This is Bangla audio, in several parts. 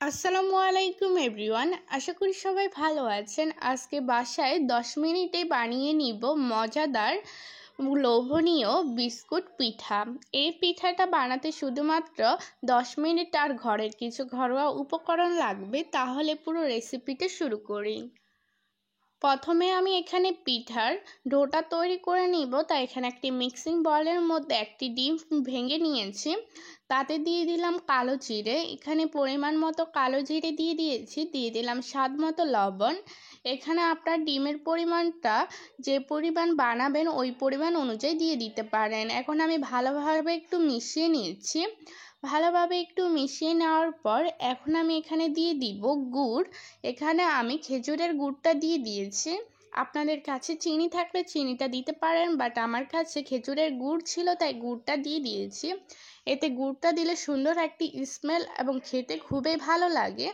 আসসালামু আলাইকুম এভরিওয়ান, আশা করি সবাই ভালো আছেন। আজকে বাসায় 10 মিনিটে বানিয়ে নিব মজাদার লোভনীয় বিস্কুট পিঠা। এই পিঠাটা বানাতে শুধুমাত্র 10 মিনিট আর ঘরের কিছু ঘরোয়া উপকরণ লাগবে। তাহলে পুরো রেসিপিটা শুরু করি। প্রথমে আমি এখানে পিঠার ডোটা তৈরি করে নিব। তাই এখানে একটি মিক্সিং বলের মধ্যে একটি ডিম ভেঙে নিয়েছি। তাতে দিয়ে দিলাম কালো জিরে, এখানে পরিমাণ মতো কালো জিরে দিয়ে দিয়েছি। দিয়ে দিলাম স্বাদ মতো লবণ। এখানে আপনার ডিমের পরিমাণটা যে পরিমাণ বানাবেন ওই পরিমাণ অনুযায়ী দিয়ে দিতে পারেন। এখন আমি ভালোভাবে একটু মিশিয়ে নিয়েছি। ভালোভাবে একটু মিশিয়ে নেওয়ার পর এখন আমি এখানে দিয়ে দিব গুড়। এখানে আমি খেজুরের গুড়টা দিয়ে দিয়েছি। আপনাদের কাছে চিনি থাকলে চিনিটা দিতে পারেন, বাট আমার কাছে খেজুরের গুড় ছিল তাই গুড়টা দিয়ে দিয়েছি। এতে গুড়টা দিলে সুন্দর একটি স্মেল এবং খেতে খুবই ভালো লাগে।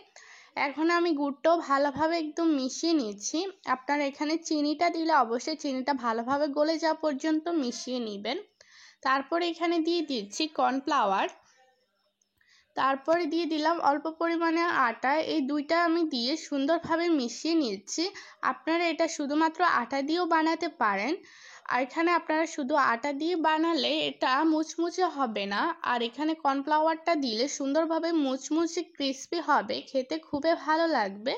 এখন আমি গুড়টাও ভালোভাবে একদম মিশিয়ে নিচ্ছি। আপনারা এখানে চিনিটা দিলে অবশ্যই চিনিটা ভালোভাবে গলে যাওয়া পর্যন্ত মিশিয়ে নেবেন। তারপরে এখানে দিয়ে দিচ্ছি কর্নফ্লাওয়ার। তারপরে দিয়ে দিলাম অল্প পরিমাণে আটা। এই দুইটা আমি দিয়ে সুন্দরভাবে মিশিয়ে নিচ্ছি। আপনারা এটা শুধুমাত্র আটা দিয়েও বানাতে পারেন। আর এখানে আপনারা শুধু আটা দিয়ে বানালে এটা মুচমুচে হবে না, আর এখানে কর্নফ্লাওয়ারটা দিলে সুন্দরভাবে মুচমুচে ক্রিস্পি হবে, খেতে খুবই ভালো লাগবে।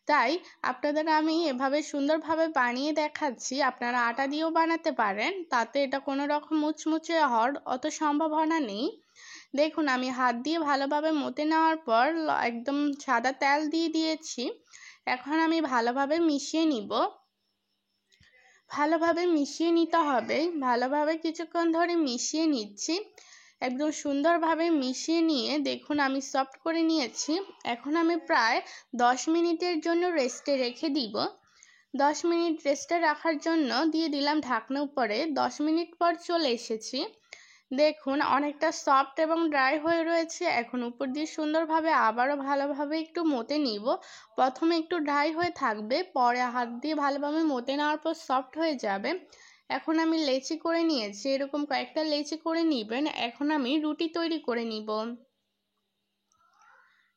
তাই আপনাদের আমি এভাবে সুন্দরভাবে বানিয়ে দেখাচ্ছি। আপনারা আটা দিয়েও বানাতে পারেন, তাতে এটা কোনো রকম মুচমুচে হওয়ার অত সম্ভাবনা নেই। দেখুন আমি হাত দিয়ে ভালোভাবে মতে নেওয়ার পর একদম সাদা তেল দিয়ে দিয়েছি। এখন আমি ভালোভাবে মিশিয়ে নিব। ভালোভাবে মিশিয়ে নিতে হবে। ভালোভাবে কিছুক্ষণ ধরে মিশিয়ে নিচ্ছি। একদম সুন্দরভাবে মিশিয়ে নিয়ে দেখুন আমি সফট করে নিয়েছি। এখন আমি প্রায় 10 মিনিটের জন্য রেস্টে রেখে দিব। 10 মিনিট রেস্টে রাখার জন্য দিয়ে দিলাম ঢাকনা উপরে। 10 মিনিট পর চলে এসেছি। দেখুন অনেকটা সফট এবং ড্রাই হয়ে রয়েছে। এখন উপর দিয়ে সুন্দরভাবে আবারও ভালোভাবে একটু মতে নিব। প্রথমে একটু ড্রাই হয়ে থাকবে, পরে হাত দিয়ে ভালোভাবে মতে নেওয়ার পর সফট হয়ে যাবে। এখন আমি লেচি করে নিয়েছি, এরকম কয়েকটা লেচি করে নেবেন। এখন আমি রুটি তৈরি করে নিব।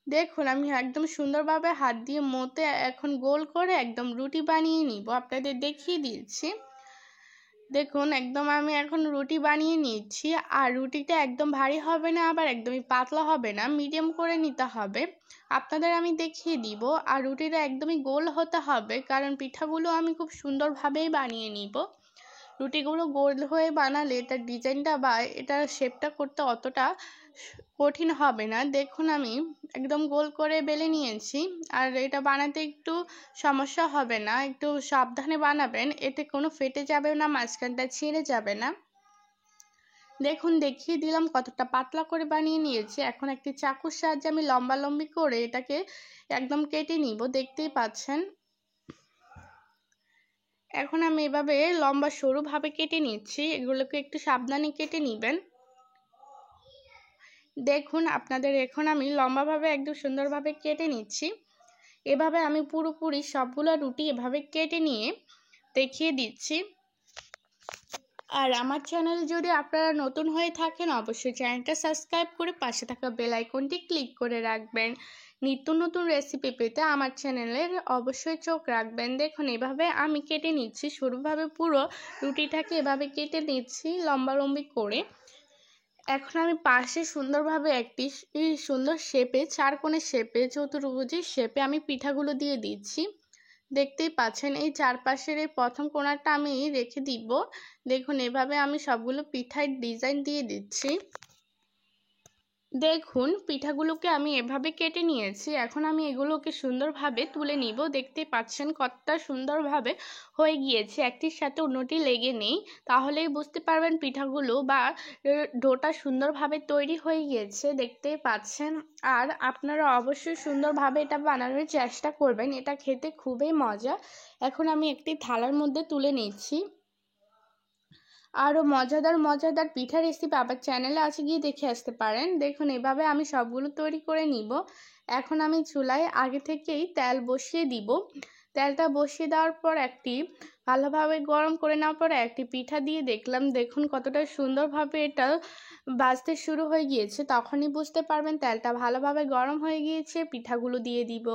দেখুন আমি একদম সুন্দরভাবে হাত দিয়ে মতে এখন গোল করে একদম রুটি বানিয়ে নিব। আপনাদের দেখিয়ে দিচ্ছি। দেখুন একদম আমি এখন রুটি বানিয়ে নিচ্ছি। আর রুটিটা একদম ভারী হবে না, আবার একদমই পাতলা হবে না, মিডিয়াম করে নিতে হবে। আপনাদের আমি দেখিয়ে দিব। আর রুটিটা একদমই গোল হতে হবে, কারণ পিঠাগুলো আমি খুব সুন্দরভাবেই বানিয়ে নিব। রুটিগুলো গোল হয়ে বানালে এটার ডিজাইনটা বা এটার শেপটা করতে অতটা কঠিন হবে না। দেখুন আমি একদম গোল করে বেলে নিয়েছি। আর এটা বানাতে একটু সমস্যা হবে না, একটু সাবধানে বানাবেন, এতে কোনো ফেটে যাবে না, মাঝখানটা ছিঁড়ে যাবে না। দেখুন দেখিয়ে দিলাম কতটা পাতলা করে বানিয়ে নিয়েছি। এখন একটি চাকুর সাহায্যে আমি লম্বালম্বি করে এটাকে একদম কেটে নিব, দেখতেই পাচ্ছেন। এখন আমি এভাবে লম্বা সরুভাবে কেটে নিচ্ছি। এগুলোকে একটু সাবধানে কেটে নেবেন। দেখুন আপনাদের এখন আমি লম্বাভাবে একদম সুন্দরভাবে কেটে নিচ্ছি। এভাবে আমি পুরোপুরি সবগুলো রুটি এভাবে কেটে নিয়ে দেখিয়ে দিচ্ছি। আর আমার চ্যানেল যদি আপনারা নতুন হয়ে থাকেন অবশ্যই চ্যানেলটা সাবস্ক্রাইব করে পাশে থাকা বেল আইকনটি ক্লিক করে রাখবেন। নিত্য নতুন রেসিপি পেতে আমার চ্যানেলের অবশ্যই চোখ রাখবেন। দেখুন এভাবে আমি কেটে নিচ্ছি, সরুভাবে পুরো রুটিটাকে এভাবে কেটে নিচ্ছি লম্বালম্বি করে। এখন আমি পাশে সুন্দরভাবে একটি সুন্দর শেপে, চারকোণের শেপে, চতুর্ভুজের শেপে আমি পিঠাগুলো দিয়ে দিচ্ছি। দেখতেই পাচ্ছেন এই চারপাশের এই প্রথম কোণাটা আমি রেখে দিব। দেখুন এভাবে আমি সবগুলো পিঠার ডিজাইন দিয়ে দিচ্ছি। দেখুন পিঠাগুলোকে আমি এভাবে কেটে নিয়েছি। এখন আমি এগুলোকে সুন্দরভাবে তুলে নিব। দেখতে পাচ্ছেন কতটা সুন্দরভাবে হয়ে গিয়েছে, একটির সাথে অন্যটি লেগে নেই। তাহলেই বুঝতে পারবেন পিঠাগুলো বা ডোটা সুন্দরভাবে তৈরি হয়ে গিয়েছে, দেখতেই পাচ্ছেন। আর আপনারা অবশ্যই সুন্দরভাবে এটা বানানোর চেষ্টা করবেন, এটা খেতে খুবই মজা। এখন আমি একটি থালার মধ্যে তুলে নিচ্ছি। আরও মজাদার মজাদার পিঠা রেসিপি আবার চ্যানেলে আছে, গিয়ে দেখে আসতে পারেন। দেখুন এভাবে আমি সবগুলো তৈরি করে নিব। এখন আমি চুলায় আগে থেকেই তেল বসিয়ে দিব। তেলটা বসিয়ে দেওয়ার পর একটি ভালোভাবে গরম করে নেওয়ার পর একটি পিঠা দিয়ে দেখলাম। দেখুন কতটা সুন্দরভাবে এটা ভাজতে শুরু হয়ে গিয়েছে তখনই বুঝতে পারবেন তেলটা ভালোভাবে গরম হয়ে গিয়েছে। পিঠাগুলো দিয়ে দিব।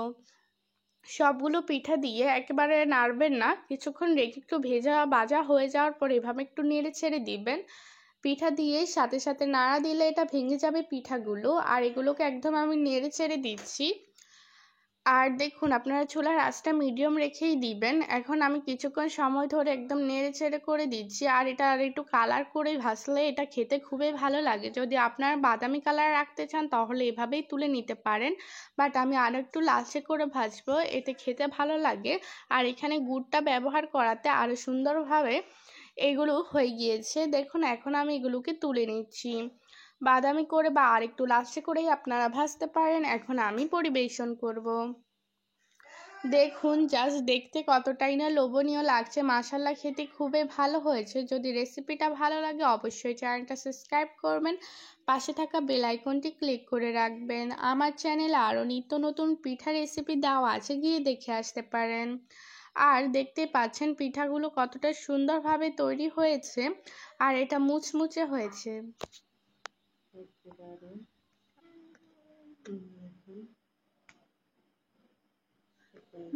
সবগুলো পিঠা দিয়ে একেবারে নাড়বেন না, কিছুক্ষণ রেখে একটু ভাজা হয়ে যাওয়ার পর এভাবে একটু নেড়ে ছেড়ে দিবেন। পিঠা দিয়ে সাথে সাথে নাড়া দিলে এটা ভেঙে যাবে পিঠাগুলো। আর এগুলোকে একদম আমি নেড়ে ছেড়ে দিচ্ছি। আর দেখুন আপনারা চুলার আঁচটা মিডিয়াম রেখেই দিবেন। এখন আমি কিছুক্ষণ সময় ধরে একদম নেড়ে চেড়ে করে দিচ্ছি। আর এটা আর একটু কালার করে ভাজলে এটা খেতে খুবই ভালো লাগে। যদি আপনারা বাদামি কালার রাখতে চান তাহলে এভাবেই তুলে নিতে পারেন, বাট আমি আরও একটু লালচে করে ভাজবো, এতে খেতে ভালো লাগে। আর এখানে গুড়টা ব্যবহার করাতে আরও সুন্দরভাবে এগুলো হয়ে গিয়েছে। দেখুন এখন আমি এগুলোকে তুলে নিচ্ছি। বাদামি করে বা আরেকটু লালচে করেই আপনারা ভাজতে পারেন। এখন আমি পরিবেশন করব। দেখুন জাস্ট দেখতে কতটাই না লোভনীয় লাগছে, মাশাআল্লাহ খেতে খুবই ভালো হয়েছে। যদি রেসিপিটা ভালো লাগে অবশ্যই চ্যানেলটা সাবস্ক্রাইব করবেন, পাশে থাকা বেল আইকনটি ক্লিক করে রাখবেন। আমার চ্যানেলে আরও নিত্য নতুন পিঠা রেসিপি দেওয়া আছে, গিয়ে দেখে আসতে পারেন। আর দেখতে পাচ্ছেন পিঠাগুলো কতটা সুন্দরভাবে তৈরি হয়েছে আর এটা মুচমুচে হয়েছে।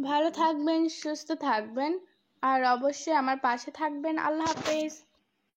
ভালো থাকবেন, সুস্থ থাকবেন আর অবশ্যই আমার পাশে থাকবেন। আল্লাহ হাফেজ।